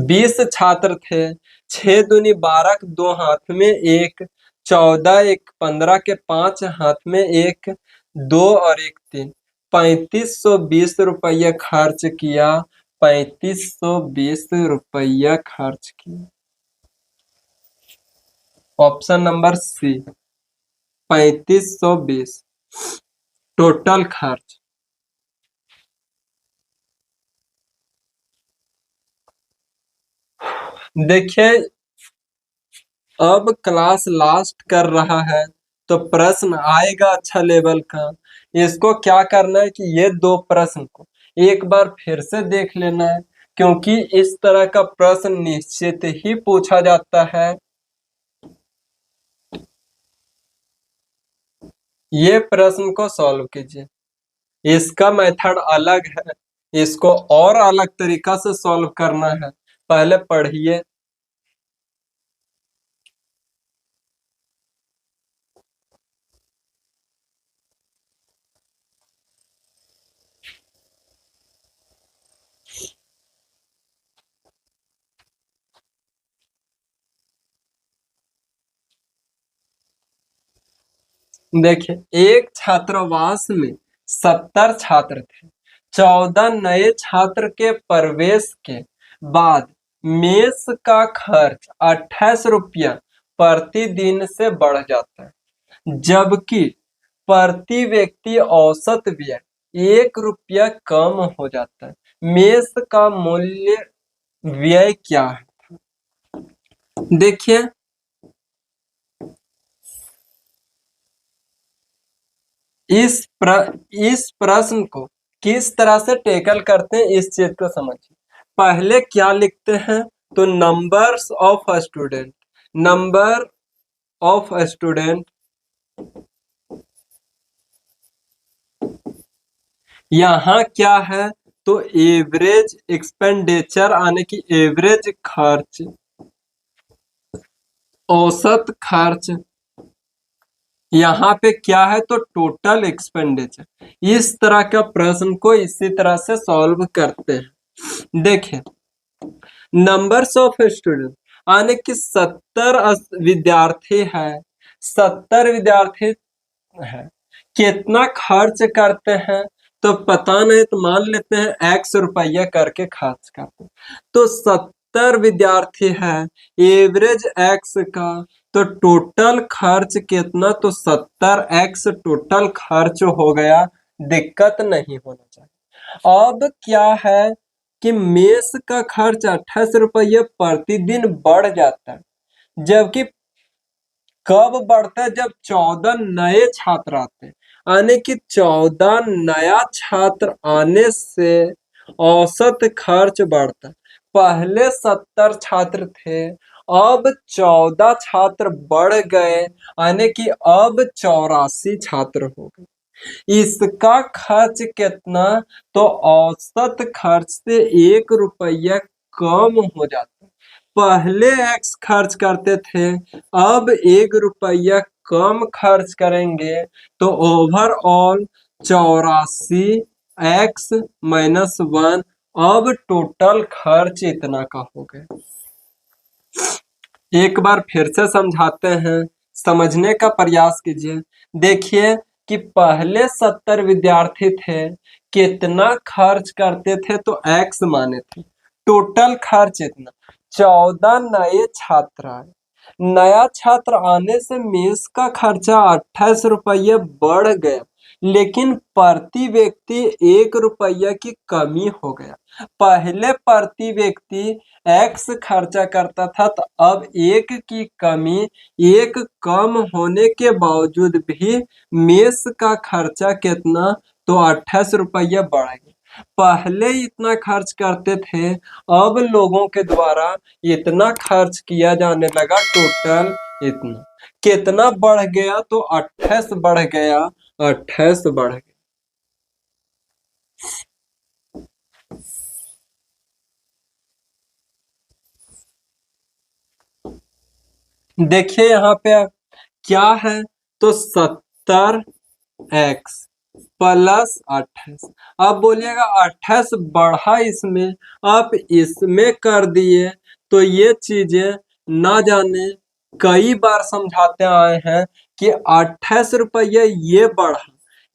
20 छात्र थे, 6 दूनी 12 के दो हाथ में 1, 14 1 15 के 5 हाथ में 1, 2 और 1 3, 3520 रुपया खर्च किया, 3520 रुपया खर्च किया। ऑप्शन नंबर सी 3520 टोटल खर्च। देखिए अब क्लास लास्ट कर रहा है तो प्रश्न आएगा अच्छा लेवल का। इसको क्या करना है कि ये दो प्रश्न को एक बार फिर से देख लेना है, क्योंकि इस तरह का प्रश्न निश्चित ही पूछा जाता है। ये प्रश्न को सॉल्व कीजिए, इसका मेथड अलग है, इसको और अलग तरीका से सॉल्व करना है। पहले पढ़िए। देखिए एक छात्रावास में 70 छात्र थे। 14 नए छात्र के प्रवेश के बाद मेस का खर्च 28 रुपया प्रतिदिन से बढ़ जाता है, जबकि प्रति व्यक्ति औसत व्यय 1 रुपया कम हो जाता है। मेस का मूल्य व्यय क्या है? देखिए इस प्रश्न को किस तरह से टेकल करते हैं इस चीज को समझिए। पहले क्या लिखते हैं तो numbers of student, number of student, यहाँ क्या है तो एवरेज एक्सपेंडिचर आने की एवरेज खर्च, औसत खर्च, यहाँ पे क्या है तो टोटल एक्सपेंडिचर। इस तरह का प्रश्न को इसी तरह से सॉल्व करते हैं। देखें नंबर्स ऑफ स्टूडेंट आने की 70 विद्यार्थी है, 70 विद्यार्थी है, कितना खर्च करते हैं तो पता नहीं तो मान लेते हैं x रुपया करके खर्च करते हैं। तो 70 विद्यार्थी है, एवरेज x का, तो टोटल खर्च कितना तो 70x टोटल खर्च हो गया, दिक्कत नहीं होना चाहिए। अब क्या है कि मेस का खर्च 28 रुपये प्रतिदिन बढ़ जाता है, जबकि कब बढ़ता है जब 14 नए छात्र आते हैं, यानी कि 14 नया छात्र आने से औसत खर्च बढ़ता है। पहले 70 छात्र थे, अब 14 छात्र बढ़ गए, यानी कि अब 84 छात्र हो गए। इसका खर्च कितना तो औसत खर्च से 1 रुपया कम हो जाता है। पहले x खर्च करते थे, अब 1 रुपया कम खर्च करेंगे तो ओवरऑल 84x माइनस 1, अब टोटल खर्च इतना का हो गया। एक बार फिर से समझाते हैं, समझने का प्रयास कीजिए। देखिए कि पहले 70 विद्यार्थी थे, कितना खर्च करते थे तो एक्स माने थे। टोटल खर्च इतना, 14 नए छात्र आए। नया छात्र आने से मेस का खर्चा 28 रुपये बढ़ गया, लेकिन प्रति व्यक्ति 1 रुपया की कमी हो गया। पहले प्रति व्यक्ति एक्स खर्चा करता था, तो अब एक की कमी, एक कम होने के बावजूद भी मेस का खर्चा कितना, तो 28 रुपया बढ़ गया। पहले इतना खर्च करते थे, अब लोगों के द्वारा इतना खर्च किया जाने लगा, टोटल इतना कितना बढ़ गया, तो 28 बढ़ गया, 28 बढ़ गया। देखिए यहाँ पे क्या है, तो 70x प्लस 28। अब बोलिएगा 28 बढ़ा इसमें, आप इसमें कर दिए, तो ये चीजें ना जाने कई बार समझाते आए हैं कि 28 रुपये ये बढ़ा,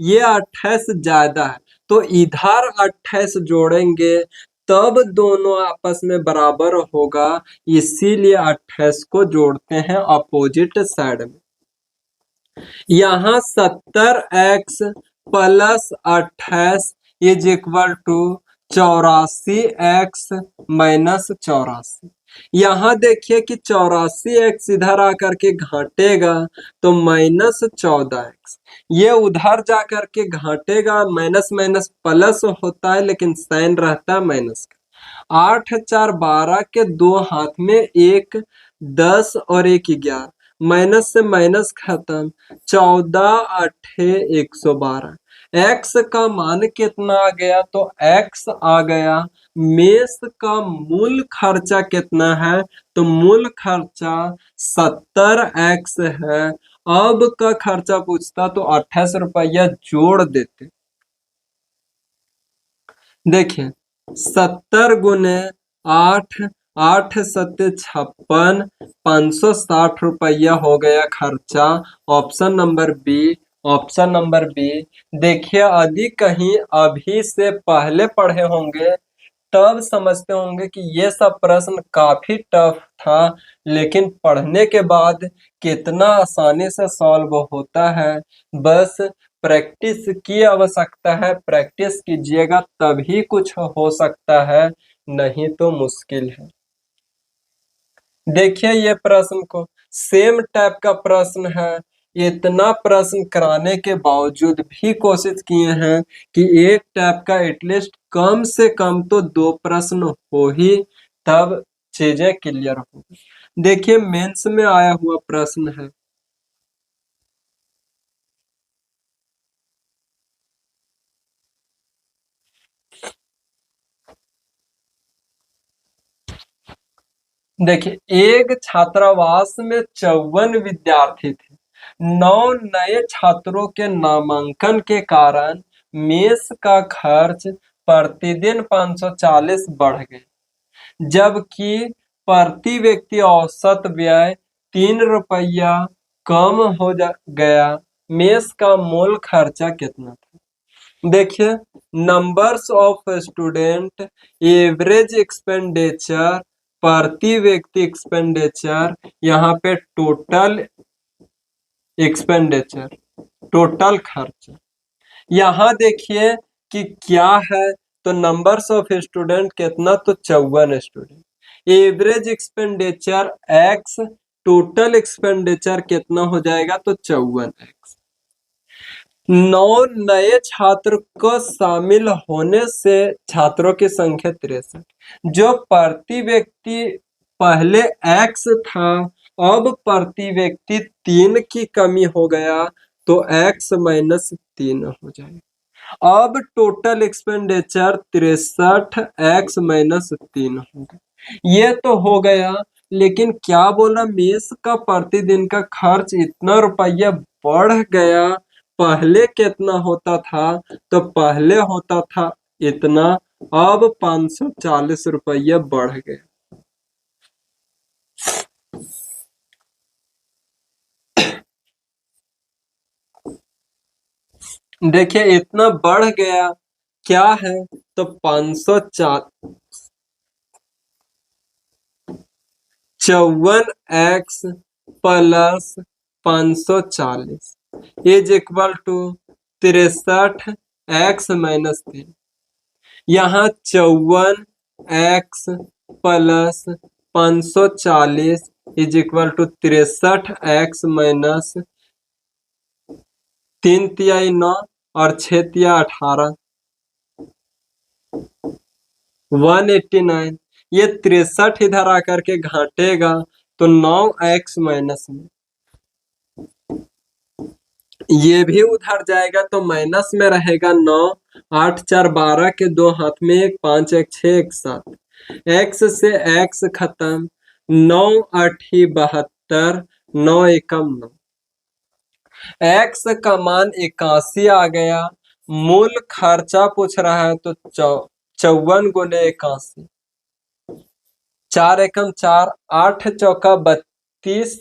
ये 28 ज्यादा है, तो इधर 28 जोड़ेंगे तब दोनों आपस में बराबर होगा, इसीलिए 28 को जोड़ते हैं अपोजिट साइड में। यहाँ 70x plus 28 is equal to 84x minus 84। यहाँ देखिए कि 84x इधर आकर के घाटेगा तो माइनस 14x, ये उधर जाकर के घाटेगा, माइनस माइनस प्लस होता है लेकिन साइन रहता है माइनस का। 8 4 12 के दो हाथ में एक, 10 और एक 11, माइनस से माइनस खत्म, 14 अठे 112। एक्स का मान कितना आ गया, तो एक्स आ गया। मेस का मूल खर्चा कितना है, तो मूल खर्चा 70x है। अब का खर्चा पूछता तो 28 रुपया जोड़ देते। देखिए 70 गुने 8, 8 7 56, 560 रुपया हो गया खर्चा। Option number B, option number B. देखिए यदि कहीं अभी से पहले पढ़े होंगे तब समझते होंगे कि ये सब प्रश्न काफी टफ था, लेकिन पढ़ने के बाद कितना आसानी से सॉल्व होता है। बस प्रैक्टिस की आवश्यकता है, प्रैक्टिस कीजिएगा तभी कुछ हो सकता है, नहीं तो मुश्किल है। देखिए ये प्रश्न को, सेम टाइप का प्रश्न है, इतना प्रश्न कराने के बावजूद भी कोशिश किए हैं कि एक टाइप का एटलीस्ट कम से कम तो 2 प्रश्न हो ही, तब चीजें क्लियर हो। देखिए मेंस में आया हुआ प्रश्न है। देखिए एक छात्रावास में 54 विद्यार्थी थे। 9 नए छात्रों के नामांकन के कारण मेस का खर्च प्रतिदिन 540 बढ़ गए, जबकि प्रति व्यक्ति औसत व्यय 3 रुपया कम हो गया। मेस का मूल खर्चा कितना था? देखिए numbers of student, average expenditure, प्रति व्यक्ति एक्सपेंडिचर, यहाँ पे टोटल एक्सपेंडिचर, टोटल खर्च। यहाँ देखिए कि क्या है, तो नंबर्स ऑफ स्टूडेंट कितना, तो 54 student. Average expenditure x, total expenditure कितना हो जाएगा, तो 54x। 9 नए छात्र को शामिल होने से छात्रों की संख्या 63, जो प्रति व्यक्ति पहले x था, अब प्रति व्यक्ति 3 की कमी हो गया, तो x माइनस 3 हो जाएगा। अब टोटल एक्सपेंडिचर 63x माइनस 3 होगा। ये तो हो गया, लेकिन क्या बोला, मेस का प्रतिदिन का खर्च इतना रुपया बढ़ गया। पहले कितना होता था, तो पहले होता था इतना, अब 540 रुपया बढ़ गया। देखिए इतना बढ़ गया, क्या है? तो 554 x plus 540 is equal to 63 x-3। यहाँ 54 x plus 540 is equal to 63 x-3 × 9 और 6 × 18 189। ये 63 इधर आकर के घाटेगा तो 9x माइनस में, ये भी उधर जाएगा तो माइनस में रहेगा 9। 8 4 12 के दो हाथ में 1, 5 1 6 1 7, x से x खत्म, 9 8 72, 9 एकम 9, x का मान 81 आ गया। मूल खर्चा पूछ रहा है तो 54 गुने 81, 4 एकम 4, 8 चौका 32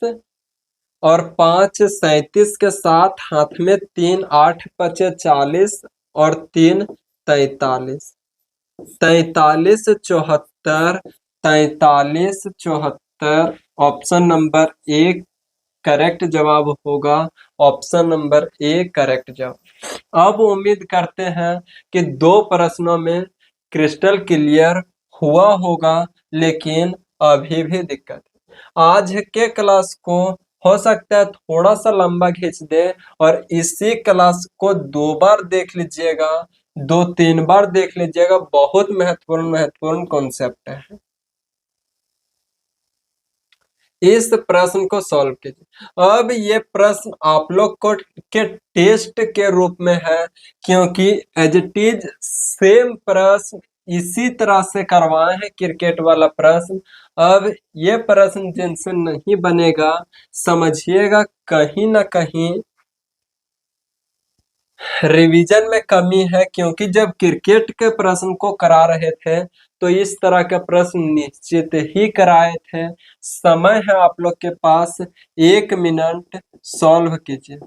और 5 37 के साथ हाथ में 3, 8 पचे 40 और 3 43, 43 74, 43 74। ऑप्शन नंबर ए करेक्ट जवाब होगा। ऑप्शन नंबर ए करेक्ट जवाब। अब उम्मीद करते हैं कि दो प्रश्नों में क्रिस्टल क्लियर हुआ होगा, लेकिन अभी भी दिक्कत है। आज के क्लास को हो सकता है थोड़ा सा लंबा खींच दे और इसी क्लास को 2 बार देख लीजिएगा, 2 3 बार देख लीजिएगा। बहुत महत्वपूर्ण महत्वपूर्ण कॉन्सेप्ट है। इस प्रश्न को सॉल्व कीजिए। अब ये प्रश्न आप लोग को के टेस्ट के रूप में है, क्योंकि एज इट इज सेम प्रश्न इसी तरह से करवाए हैं क्रिकेट वाला प्रश्न। अब ये प्रश्न जिनसे नहीं बनेगा, समझिएगा कहीं ना कहीं रिवीजन में कमी है, क्योंकि जब क्रिकेट के प्रश्न को करा रहे थे तो इस तरह के प्रश्न निश्चित ही कराए थे। समय है आप लोग के पास, 1 मिनट, सॉल्व कीजिए।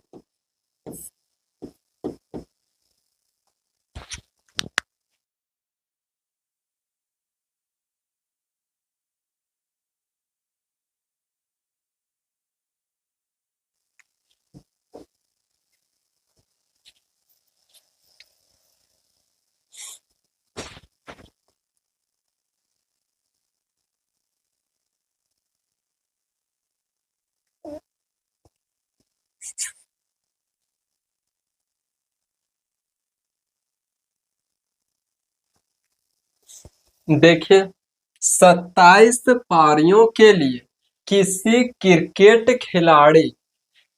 देखिए 27 पारियों के लिए किसी क्रिकेट खिलाड़ी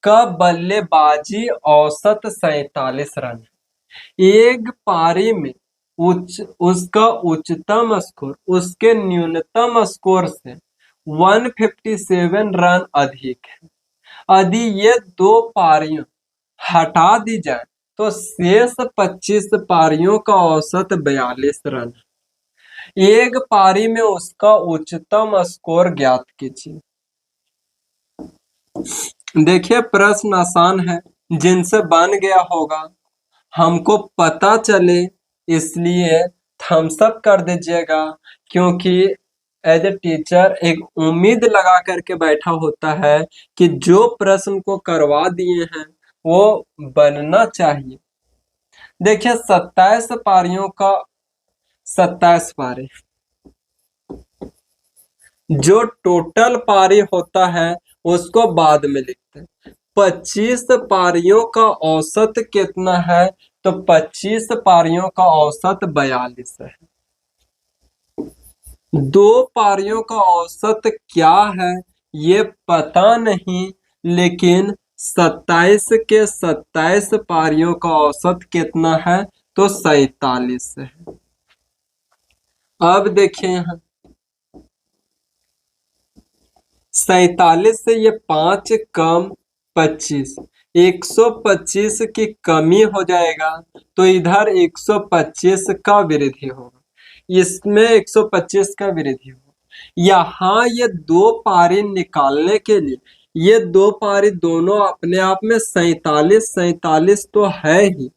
का बल्लेबाजी औसत 47 रन है। एक पारी में उसका उच्चतम स्कोर उसके न्यूनतम स्कोर से 157 रन अधिक है। यदि ये दो पारियां हटा दी जाए तो शेष 25 पारियों का औसत 42 रन है। एक पारी में उसका उच्चतम स्कोर ज्ञात कीजिए। देखिए प्रश्न आसान है, जिनसे बन गया होगा हमको पता चले इसलिए थम्स अप कर दीजिएगा, क्योंकि एज ए टीचर एक उम्मीद लगा करके बैठा होता है कि जो प्रश्न को करवा दिए हैं वो बनना चाहिए। देखिए 27 पारियों का 27 पारी, जो टोटल पारी होता है उसको बाद में लिखते हैं। 25 पारियों का औसत कितना है? तो 25 पारियों का औसत 42 है। दो पारियों का औसत क्या है ये पता नहीं, लेकिन 27 के 27 पारियों का औसत कितना है? तो 47 है। अब देखिए यहाँ 47 से ये 5 कम 25, 125 की कमी हो जाएगा, तो इधर 125 का वृद्धि होगा, इसमें 125 का वृद्धि होगा। यहाँ ये दो पारी निकालने के लिए ये दो पारी दोनों अपने आप में 47 तो है ही,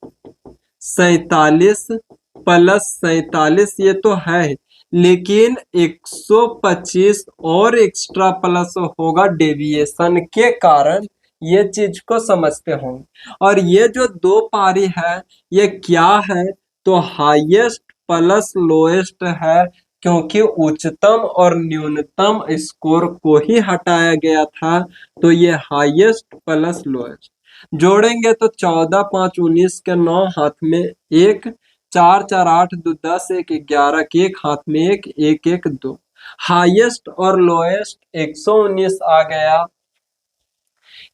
47 + 47 ये तो है ही, लेकिन 125 और एक्स्ट्रा प्लस होगा डेविएशन के कारण, ये चीज को समझते होंगे। और ये जो दो पारी है ये क्या है, तो हाईएस्ट प्लस लोएस्ट है, क्योंकि उच्चतम और न्यूनतम स्कोर को ही हटाया गया था, तो ये हाईएस्ट प्लस लोएस्ट। जोड़ेंगे तो 14 5 19 के 9 हाथ में एक, 4 4 8 2 10 1 11 के एक हाथ में एक, 1 1 2। हाईएस्ट और लोएस्ट 119 आ गया।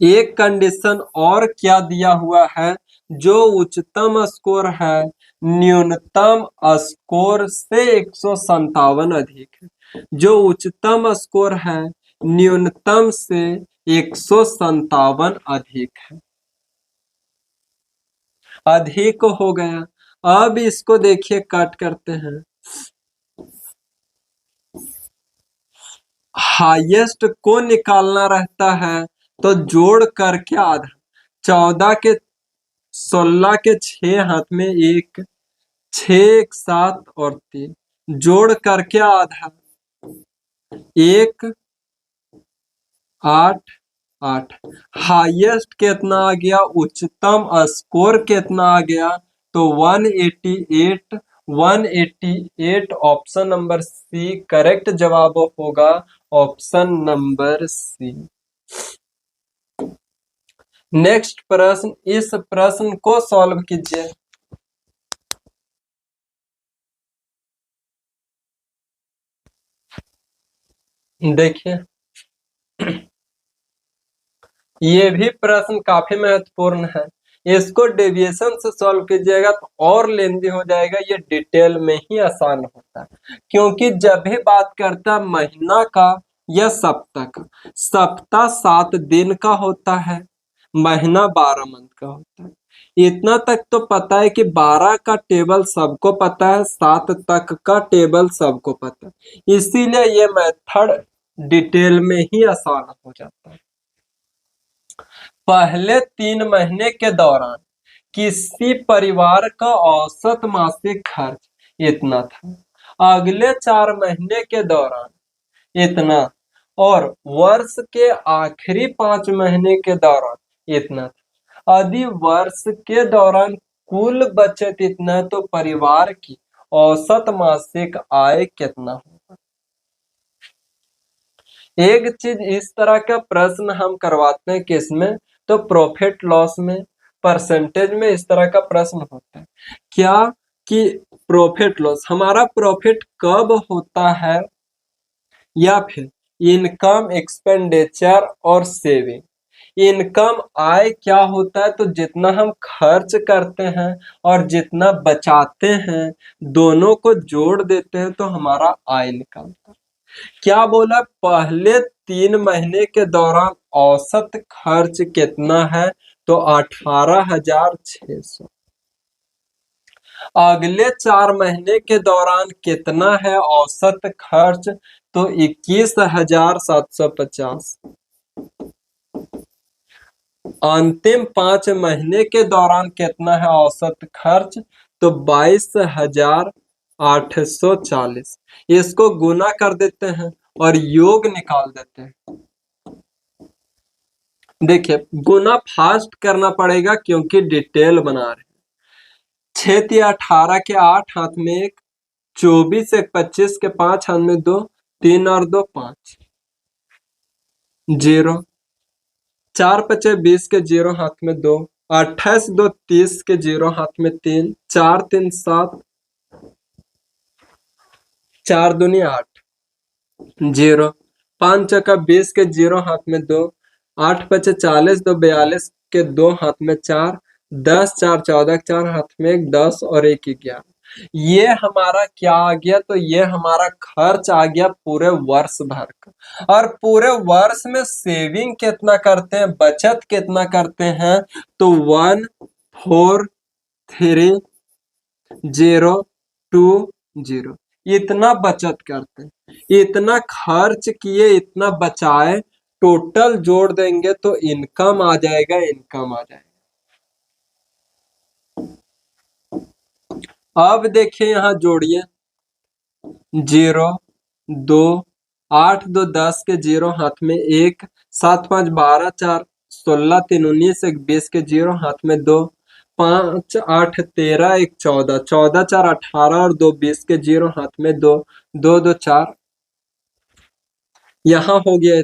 एक कंडीशन और क्या दिया हुआ है, जो उच्चतम स्कोर है न्यूनतम स्कोर से 157 अधिक है, जो उच्चतम स्कोर है न्यूनतम से 157 अधिक है, अधिक हो गया। अब इसको देखिए कट करते हैं, हाईएस्ट को निकालना रहता है तो जोड़ करके आधा, 14 के 16 के 6 हाथ में एक, 6 1 7 और 3, जोड़ करके आधा, 1 8 8। हाईएस्ट कितना आ गया, उच्चतम स्कोर कितना आ गया, तो 188। 188 ऑप्शन नंबर सी करेक्ट जवाब होगा, ऑप्शन नंबर सी। नेक्स्ट प्रश्न, इस प्रश्न को सॉल्व कीजिए। देखिए ये भी प्रश्न काफी महत्वपूर्ण है, इसको डेविएशन से सॉल्व कीजिएगा तो और लेंदी हो जाएगा, ये डिटेल में ही आसान होता है, क्योंकि जब भी बात करता है महीना का या सप्ताह का, सप्ताह 7 दिन का होता है, महीना 12 मंथ का होता है। इतना तक तो पता है कि 12 का टेबल सबको पता है, 7 तक का टेबल सबको पता है, इसीलिए ये मेथड डिटेल में ही आसान हो जाता है। पहले 3 महीने के दौरान किसी परिवार का औसत मासिक खर्च इतना था, अगले 4 महीने के दौरान इतना, और वर्ष के आखिरी 5 महीने के दौरान इतना था। यदि वर्ष के दौरान कुल बचत इतना है तो परिवार की औसत मासिक आय कितना होगा। एक चीज इस तरह का प्रश्न हम करवाते हैं किसमें, तो प्रॉफिट लॉस में, परसेंटेज में इस तरह का प्रश्न होता है। क्या कि प्रॉफिट लॉस, हमारा प्रॉफिट कब होता है, या फिर इनकम एक्सपेंडिचर और सेविंग। इनकम आय क्या होता है, तो जितना हम खर्च करते हैं और जितना बचाते हैं दोनों को जोड़ देते हैं तो हमारा आय निकलता है। क्या बोला, पहले 3 महीने के दौरान औसत खर्च कितना है, तो 18,600। अगले 4 महीने के दौरान कितना है औसत खर्च, तो 21,750। अंतिम 5 महीने के दौरान कितना है औसत खर्च, तो 22,840। इसको गुना कर देते हैं और योग निकाल देते हैं। देखिए गुना फास्ट करना पड़ेगा क्योंकि डिटेल बना रहे हैं। 6 या 18 के 8 हाथ में एक, 24 1 25 के 5 हाथ में 2, 3 और 2 5, 0, 4 5 20 के 0 हाथ में 2, 28 2 30 के 0 हाथ में 3, 4 3 7, 4 दूनी 8, 0, 5 चौका 20 के 0 हाथ में 2, 8 5 40 2 42 के 2 हाथ में 4, 10 4 14 के 4 हाथ में 1, 10 और 1 11। ये हमारा क्या आ गया, तो ये हमारा खर्च आ गया पूरे वर्ष भर का। और पूरे वर्ष में सेविंग कितना करते हैं, बचत कितना करते हैं, तो 1 4 3 0 2 0, इतना बचत करते हैं, इतना खर्च किए, इतना बचाए टोटल जोड़ देंगे तो इनकम आ जाएगा, इनकम आ जाएगा। अब देखिए यहाँ जोड़िए, 0, 2, 8 2 10 के 0 हाथ में 1, 7 5 12, 4 16, 3 19, 1 20 के 0 हाथ में 2, 5 8 13, 1 14, 14 4 18 और 2 20 के 0 हाथ में 2, 2 2 4। यहाँ हो गया।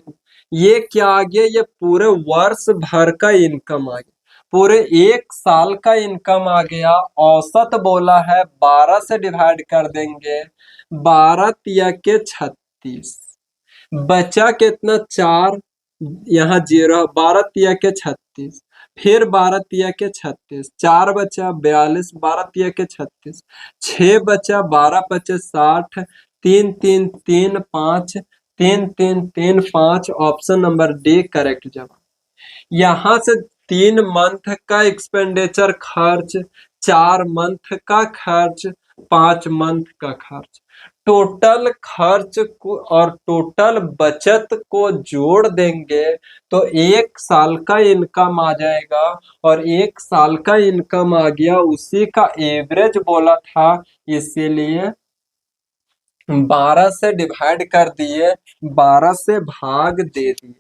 ये क्या आ गया, ये पूरे वर्ष भर का इनकम आ गया, पूरे एक साल का इनकम आ गया। औसत बोला है, 12 से डिवाइड कर देंगे, 12 तिया के 36, बचा कितना, 4, यहाँ 0, 12 तिया के 36, फिर 12 तिया के 36, 4 बचा 42, 12 तिया के 36, 6 बचा 12 पचे 60, 3 3 3 5, 3 3 3 5, ऑप्शन नंबर डी करेक्ट जवाब। यहाँ से 3 मंथ का एक्सपेंडिचर खर्च, 4 मंथ का खर्च, 5 मंथ का खर्च, टोटल खर्च को और टोटल बचत को जोड़ देंगे तो एक साल का इनकम आ जाएगा। और एक साल का इनकम आ गया, उसी का एवरेज बोला था, इसीलिए 12 से डिवाइड कर दिए, 12 से भाग दे दिए।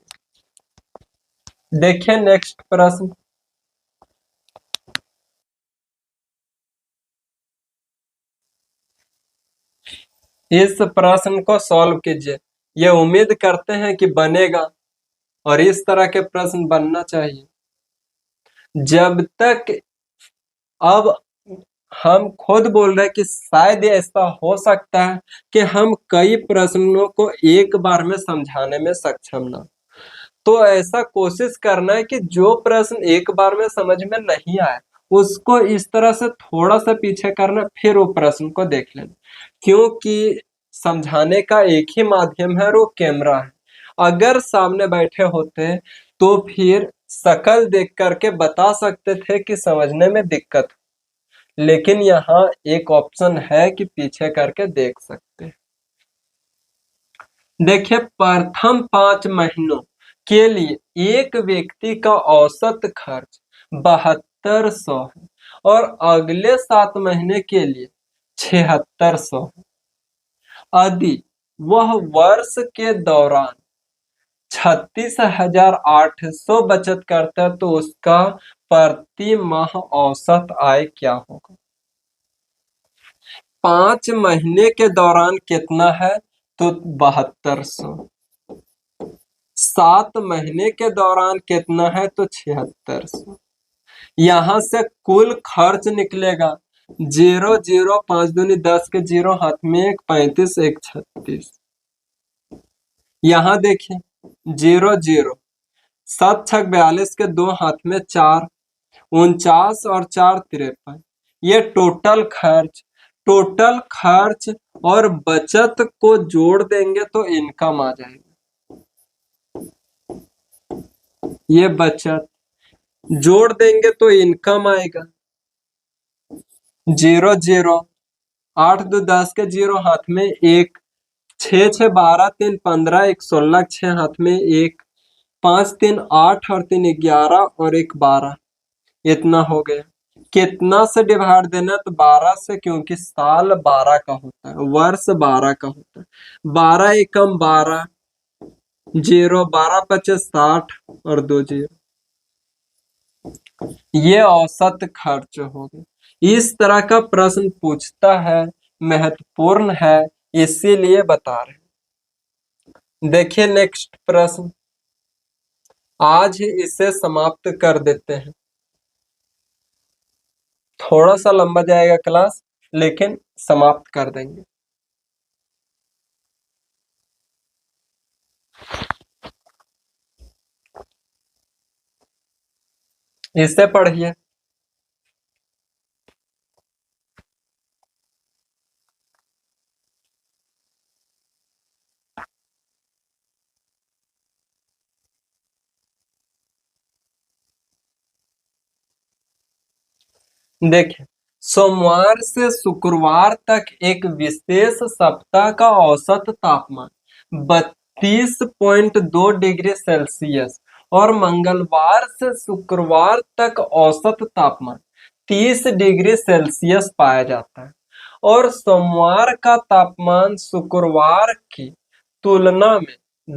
देखिए नेक्स्ट प्रश्न, इस प्रश्न को सॉल्व कीजिए। ये उम्मीद करते हैं कि बनेगा और इस तरह के प्रश्न बनना चाहिए। जब तक, अब हम खुद बोल रहे हैं कि शायद ऐसा हो सकता है कि हम कई प्रश्नों को एक बार में समझाने में सक्षम ना, तो ऐसा कोशिश करना है कि जो प्रश्न एक बार में समझ में नहीं आए उसको इस तरह से थोड़ा सा पीछे करना, फिर वो प्रश्न को देख लेना, क्योंकि समझाने का एक ही माध्यम है और वो कैमरा है। अगर सामने बैठे होते तो फिर शक्ल देख करके बता सकते थे कि समझने में दिक्कत, लेकिन यहाँ एक ऑप्शन है कि पीछे करके देख सकते हैं। देखिए प्रथम 5 महीनों के लिए एक व्यक्ति का औसत खर्च 7200 है और अगले 7 महीने के लिए 7600 है। यदि वह वर्ष के दौरान 36,800 बचत करता है तो उसका प्रति माह औसत आय क्या होगा। 5 महीने के दौरान कितना है, तो 7200। 7 महीने के दौरान कितना है, तो 7600। यहाँ से कुल खर्च निकलेगा, 0 0 5 दूनी 10 के 0 हाथ में 1, 35 1 36। यहाँ देखिए 0 0, 7 6 42 के 2 हाथ में 4, 49 और 4 53। ये टोटल खर्च, टोटल खर्च और बचत को जोड़ देंगे तो इनकम आ जाएगा। ये बचत जोड़ देंगे तो इनकम आएगा, 0 0, 8 2 10 के 0 हाथ में 1, 6 6 12 3 15, 1 16, 6 हाथ में 1, 5 3 8 और 3 11 और 1 12। इतना हो गया। कितना से डिवाइड देना, तो 12 से, क्योंकि साल 12 का होता है, वर्ष 12 का होता है। 12 एकम 12, 0 12 पचे 60 और 2 0। ये औसत खर्च हो गया। इस तरह का प्रश्न पूछता है, महत्वपूर्ण है, इसीलिए बता रहे। देखिए नेक्स्ट प्रश्न, आज ही इसे समाप्त कर देते हैं। थोड़ा सा लंबा जाएगा क्लास, लेकिन समाप्त कर देंगे। इसे पढ़िए। देखिए, सोमवार से शुक्रवार तक एक विशेष सप्ताह का औसत तापमान 30.2 डिग्री सेल्सियस और मंगलवार से शुक्रवार तक औसत तापमान 30 डिग्री सेल्सियस पाया जाता है और सोमवार का तापमान शुक्रवार की तुलना में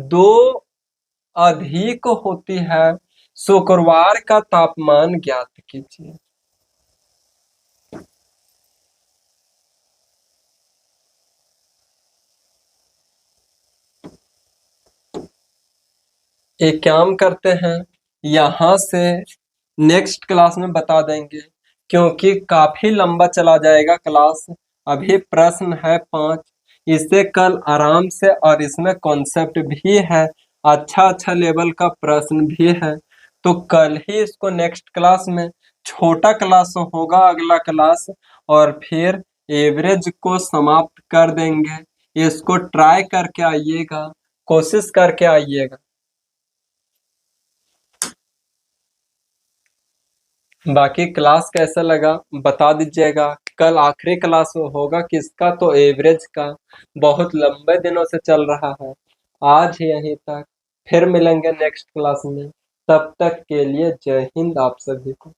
2 अधिक होती है। शुक्रवार का तापमान ज्ञात कीजिए। एक काम करते हैं, यहाँ से नेक्स्ट क्लास में बता देंगे क्योंकि काफी लंबा चला जाएगा क्लास। अभी प्रश्न है 5, इसे कल आराम से, और इसमें कॉन्सेप्ट भी है, अच्छा अच्छा लेवल का प्रश्न भी है, तो कल ही इसको नेक्स्ट क्लास में, छोटा क्लास होगा अगला क्लास, और फिर एवरेज को समाप्त कर देंगे। इसको ट्राई करके आइएगा, कोशिश करके आइएगा। बाकी क्लास कैसा लगा बता दीजिएगा। कल आखिरी क्लास होगा किसका, तो एवरेज का। बहुत लंबे दिनों से चल रहा है, आज यहीं तक। फिर मिलेंगे नेक्स्ट क्लास में, तब तक के लिए जय हिंद आप सभी को।